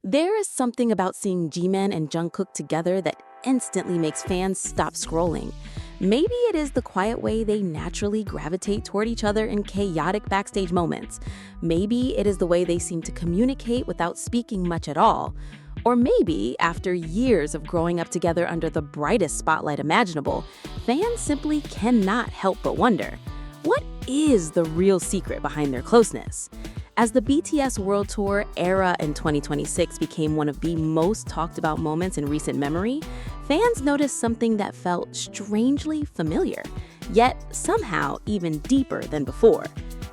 There is something about seeing Jimin and Jungkook together that instantly makes fans stop scrolling. Maybe it is the quiet way they naturally gravitate toward each other in chaotic backstage moments. Maybe it is the way they seem to communicate without speaking much at all. Or maybe, after years of growing up together under the brightest spotlight imaginable, fans simply cannot help but wonder, what is the real secret behind their closeness? As the BTS World Tour era in 2026 became one of the most talked about moments in recent memory, fans noticed something that felt strangely familiar, yet somehow even deeper than before.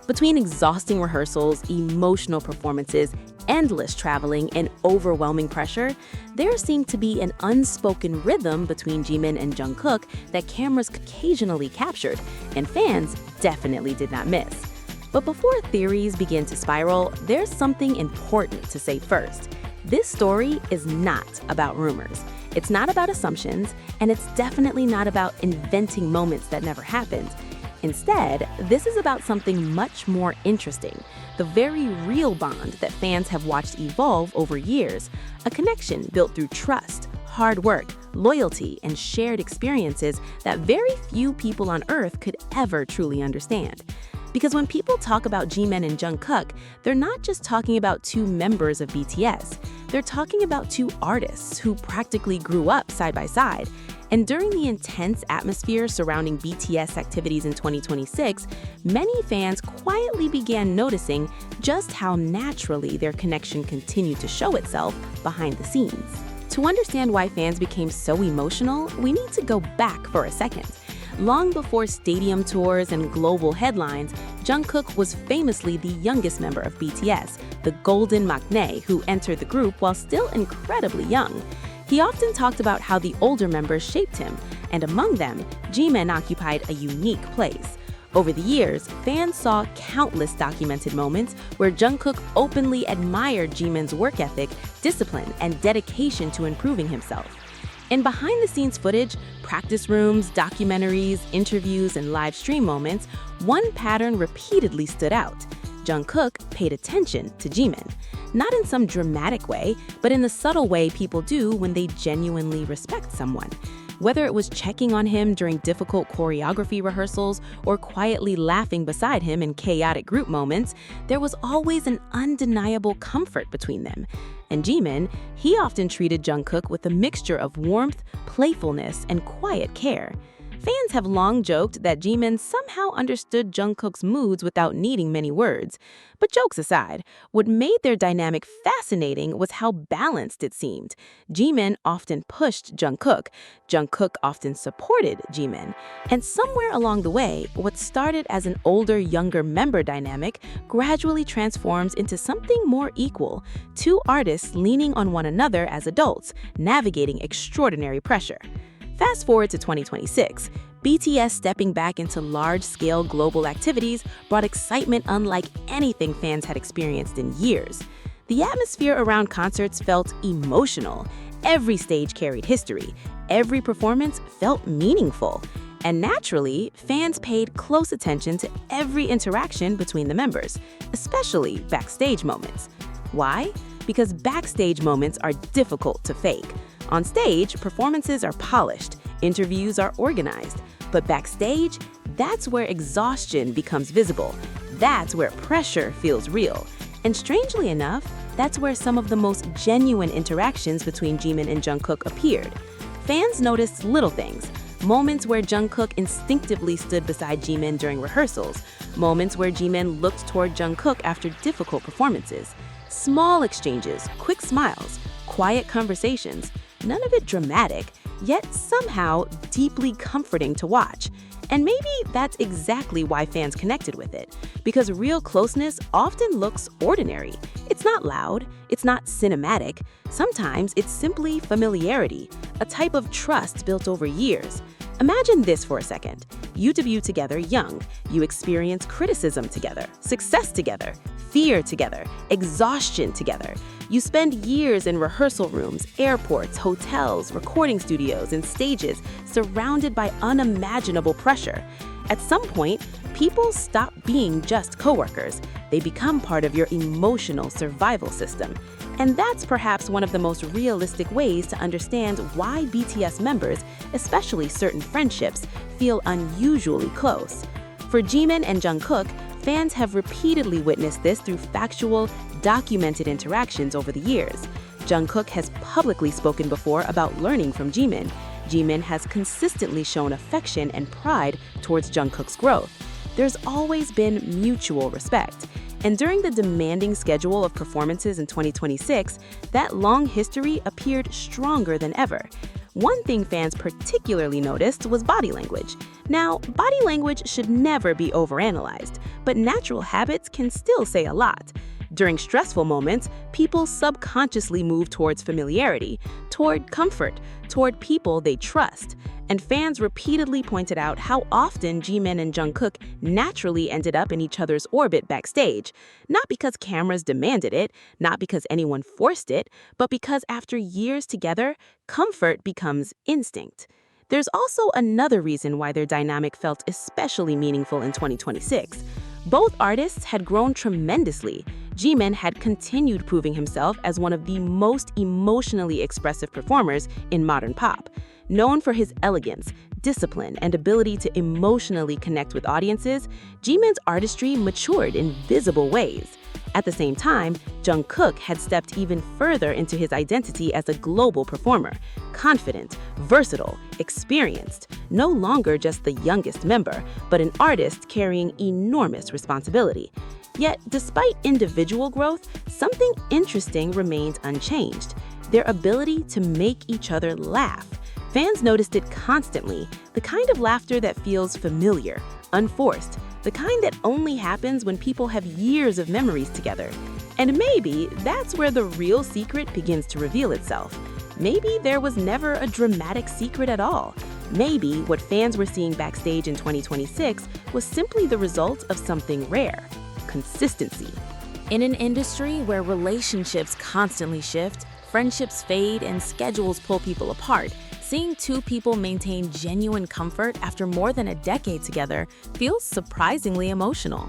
Between exhausting rehearsals, emotional performances, endless traveling, and overwhelming pressure, there seemed to be an unspoken rhythm between Jimin and Jungkook that cameras occasionally captured, and fans definitely did not miss. But before theories begin to spiral, there's something important to say first. This story is not about rumors. It's not about assumptions, and it's definitely not about inventing moments that never happened. Instead, this is about something much more interesting, the very real bond that fans have watched evolve over years, a connection built through trust, hard work, loyalty, and shared experiences that very few people on Earth could ever truly understand. Because when people talk about Jimin and Jungkook, they're not just talking about two members of BTS. They're talking about two artists who practically grew up side by side. And during the intense atmosphere surrounding BTS activities in 2026, many fans quietly began noticing just how naturally their connection continued to show itself behind the scenes. To understand why fans became so emotional, we need to go back for a second. Long before stadium tours and global headlines, Jungkook was famously the youngest member of BTS, the golden maknae who entered the group while still incredibly young. He often talked about how the older members shaped him, and among them, Jimin occupied a unique place. Over the years, fans saw countless documented moments where Jungkook openly admired Jimin's work ethic, discipline, and dedication to improving himself. In behind-the-scenes footage, practice rooms, documentaries, interviews, and live stream moments, one pattern repeatedly stood out. Jungkook paid attention to Jimin. Not in some dramatic way, but in the subtle way people do when they genuinely respect someone. Whether it was checking on him during difficult choreography rehearsals or quietly laughing beside him in chaotic group moments, there was always an undeniable comfort between them. And Jimin, he often treated Jungkook with a mixture of warmth, playfulness, and quiet care. Fans have long joked that Jimin somehow understood Jungkook's moods without needing many words. But jokes aside, what made their dynamic fascinating was how balanced it seemed. Jimin often pushed Jungkook. Jungkook often supported Jimin. And somewhere along the way, what started as an older-younger member dynamic gradually transforms into something more equal. Two artists leaning on one another as adults, navigating extraordinary pressure. Fast forward to 2026, BTS stepping back into large-scale global activities brought excitement unlike anything fans had experienced in years. The atmosphere around concerts felt emotional. Every stage carried history. Every performance felt meaningful. And naturally, fans paid close attention to every interaction between the members, especially backstage moments. Why? Because backstage moments are difficult to fake. On stage, performances are polished, interviews are organized, but backstage, that's where exhaustion becomes visible. That's where pressure feels real. And strangely enough, that's where some of the most genuine interactions between Jimin and Jungkook appeared. Fans noticed little things, moments where Jungkook instinctively stood beside Jimin during rehearsals, moments where Jimin looked toward Jungkook after difficult performances, small exchanges, quick smiles, quiet conversations, none of it dramatic, yet somehow deeply comforting to watch. And maybe that's exactly why fans connected with it, because real closeness often looks ordinary. It's not loud, it's not cinematic. Sometimes it's simply familiarity, a type of trust built over years. Imagine this for a second. You debut together young. You experience criticism together, success together, fear together, exhaustion together. You spend years in rehearsal rooms, airports, hotels, recording studios, and stages surrounded by unimaginable pressure. At some point, People stop being just coworkers. They become part of your emotional survival system. And that's perhaps one of the most realistic ways to understand why BTS members, especially certain friendships, feel unusually close. For Jimin and Jungkook, fans have repeatedly witnessed this through factual, documented interactions over the years. Jungkook has publicly spoken before about learning from Jimin. Jimin has consistently shown affection and pride towards Jungkook's growth. There's always been mutual respect. And during the demanding schedule of performances in 2026, that long history appeared stronger than ever. One thing fans particularly noticed was body language. Now, body language should never be overanalyzed, but natural habits can still say a lot. During stressful moments, people subconsciously move towards familiarity, toward comfort, toward people they trust. And fans repeatedly pointed out how often Jimin and Jungkook naturally ended up in each other's orbit backstage, not because cameras demanded it, not because anyone forced it, but because after years together, comfort becomes instinct. There's also another reason why their dynamic felt especially meaningful in 2026. Both artists had grown tremendously. Jimin had continued proving himself as one of the most emotionally expressive performers in modern pop. Known for his elegance, discipline, and ability to emotionally connect with audiences, Jimin's artistry matured in visible ways. At the same time, Jungkook had stepped even further into his identity as a global performer, confident, versatile, experienced, no longer just the youngest member, but an artist carrying enormous responsibility. Yet, despite individual growth, something interesting remained unchanged: their ability to make each other laugh. Fans noticed it constantly, the kind of laughter that feels familiar, unforced, the kind that only happens when people have years of memories together. And maybe that's where the real secret begins to reveal itself. Maybe there was never a dramatic secret at all. Maybe what fans were seeing backstage in 2026 was simply the result of something rare: consistency. In an industry where relationships constantly shift, friendships fade, and schedules pull people apart, seeing two people maintain genuine comfort after more than a decade together feels surprisingly emotional.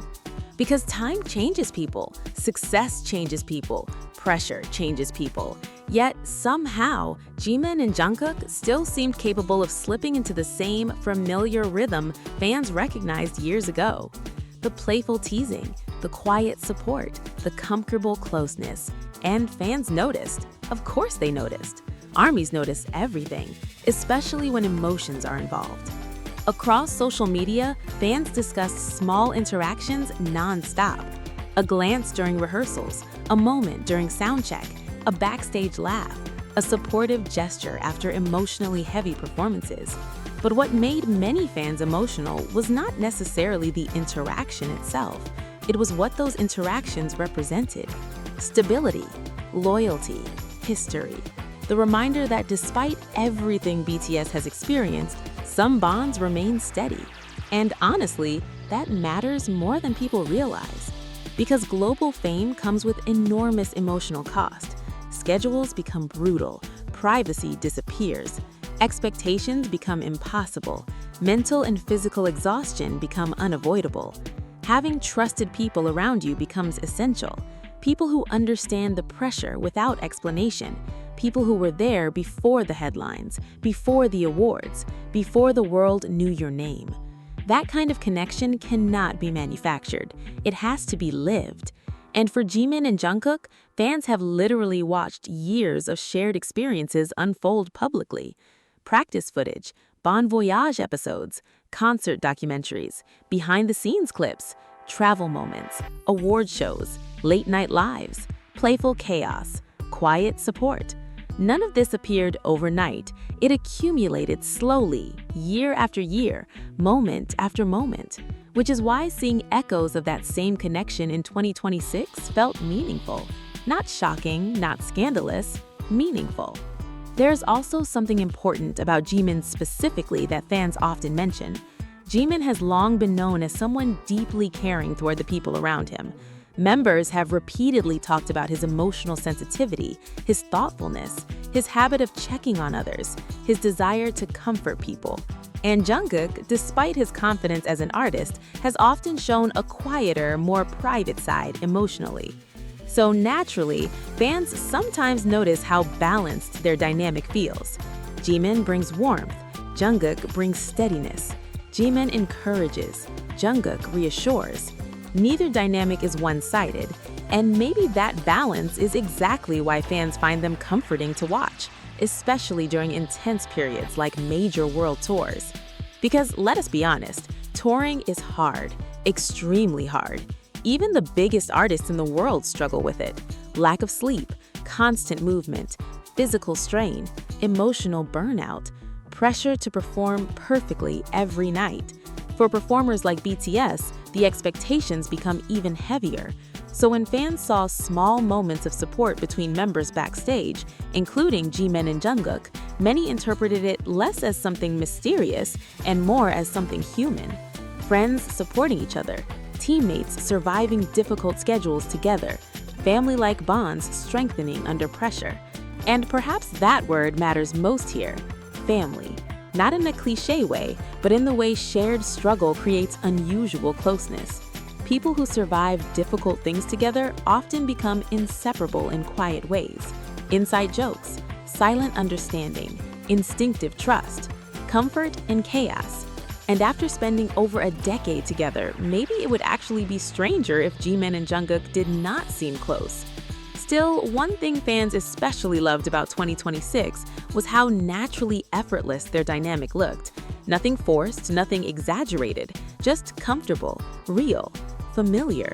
Because time changes people, success changes people, pressure changes people. Yet, somehow, Jimin and Jungkook still seemed capable of slipping into the same familiar rhythm fans recognized years ago. The playful teasing, the quiet support, the comfortable closeness. And fans noticed. Of course they noticed. Armies notice everything, especially when emotions are involved. Across social media, fans discussed small interactions non-stop. A glance during rehearsals, a moment during soundcheck, a backstage laugh, a supportive gesture after emotionally heavy performances. But what made many fans emotional was not necessarily the interaction itself. It was what those interactions represented: stability, loyalty, history. The reminder that despite everything BTS has experienced, some bonds remain steady. And honestly, that matters more than people realize. Because global fame comes with enormous emotional cost. Schedules become brutal, privacy disappears, expectations become impossible, mental and physical exhaustion become unavoidable. Having trusted people around you becomes essential. People who understand the pressure without explanation. People who were there before the headlines, before the awards, before the world knew your name. That kind of connection cannot be manufactured. It has to be lived. And for Jimin and Jungkook, fans have literally watched years of shared experiences unfold publicly. Practice footage, Bon Voyage episodes, concert documentaries, behind-the-scenes clips, travel moments, award shows, late-night lives, playful chaos, quiet support. None of this appeared overnight. It accumulated slowly, year after year, moment after moment, which is why seeing echoes of that same connection in 2026 felt meaningful. Not shocking, not scandalous, meaningful. There's also something important about Jimin specifically that fans often mention. Jimin has long been known as someone deeply caring toward the people around him. Members have repeatedly talked about his emotional sensitivity, his thoughtfulness, his habit of checking on others, his desire to comfort people. And Jungkook, despite his confidence as an artist, has often shown a quieter, more private side emotionally. So naturally, fans sometimes notice how balanced their dynamic feels. Jimin brings warmth, Jungkook brings steadiness. Jimin encourages, Jungkook reassures. Neither dynamic is one-sided, and maybe that balance is exactly why fans find them comforting to watch, especially during intense periods like major world tours. Because let us be honest, touring is hard, extremely hard. Even the biggest artists in the world struggle with it. Lack of sleep, constant movement, physical strain, emotional burnout, pressure to perform perfectly every night. For performers like BTS, the expectations become even heavier. So when fans saw small moments of support between members backstage, including Jimin and Jungkook, many interpreted it less as something mysterious and more as something human. Friends supporting each other, teammates surviving difficult schedules together, family-like bonds strengthening under pressure. And perhaps that word matters most here, family. Not in a cliché way, but in the way shared struggle creates unusual closeness. People who survive difficult things together often become inseparable in quiet ways. Inside jokes, silent understanding, instinctive trust, comfort and chaos. And after spending over a decade together, maybe it would actually be stranger if Jimin and Jungkook did not seem close. Still, one thing fans especially loved about 2026 was how naturally effortless their dynamic looked. Nothing forced, nothing exaggerated, just comfortable, real, familiar.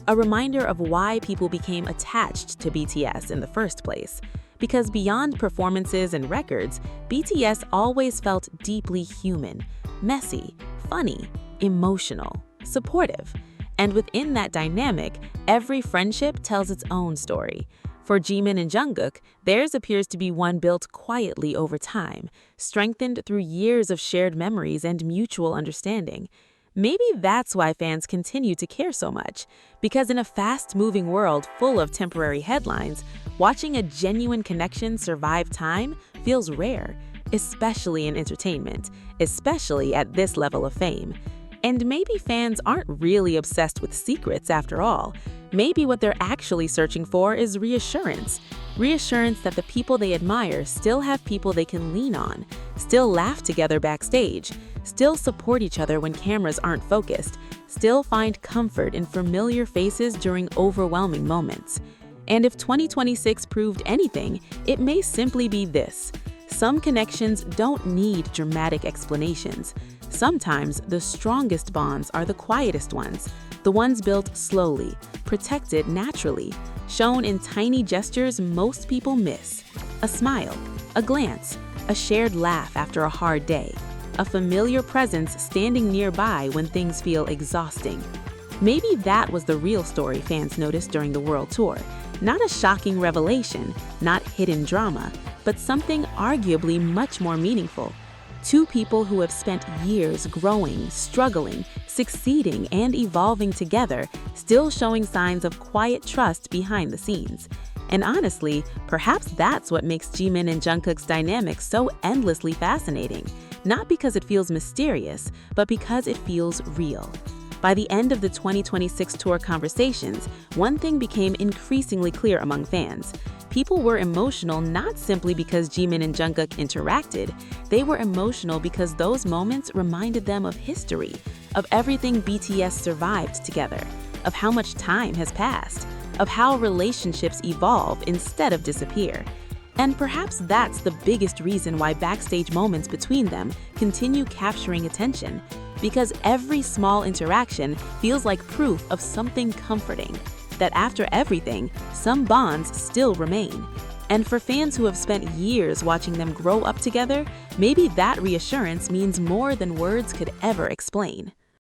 A reminder of why people became attached to BTS in the first place. Because beyond performances and records, BTS always felt deeply human, messy, funny, emotional, supportive. And within that dynamic, every friendship tells its own story. For Jimin and Jungkook, theirs appears to be one built quietly over time, strengthened through years of shared memories and mutual understanding. Maybe that's why fans continue to care so much, because in a fast-moving world full of temporary headlines, watching a genuine connection survive time feels rare, especially in entertainment, especially at this level of fame. And maybe fans aren't really obsessed with secrets after all. Maybe what they're actually searching for is reassurance. Reassurance that the people they admire still have people they can lean on, still laugh together backstage, still support each other when cameras aren't focused, still find comfort in familiar faces during overwhelming moments. And if 2026 proved anything, it may simply be this. Some connections don't need dramatic explanations. Sometimes the strongest bonds are the quietest ones, the ones built slowly, protected naturally, shown in tiny gestures most people miss. A smile, a glance, a shared laugh after a hard day, a familiar presence standing nearby when things feel exhausting. Maybe that was the real story fans noticed during the world tour. Not a shocking revelation, not hidden drama, but something arguably much more meaningful. Two people who have spent years growing, struggling, succeeding, and evolving together, still showing signs of quiet trust behind the scenes. And honestly, perhaps that's what makes Jimin and Jungkook's dynamic so endlessly fascinating. Not because it feels mysterious, but because it feels real. By the end of the 2026 tour conversations, one thing became increasingly clear among fans. People were emotional not simply because Jimin and Jungkook interacted, they were emotional because those moments reminded them of history, of everything BTS survived together, of how much time has passed, of how relationships evolve instead of disappear. And perhaps that's the biggest reason why backstage moments between them continue capturing attention, because every small interaction feels like proof of something comforting, that after everything, some bonds still remain. And for fans who have spent years watching them grow up together, maybe that reassurance means more than words could ever explain.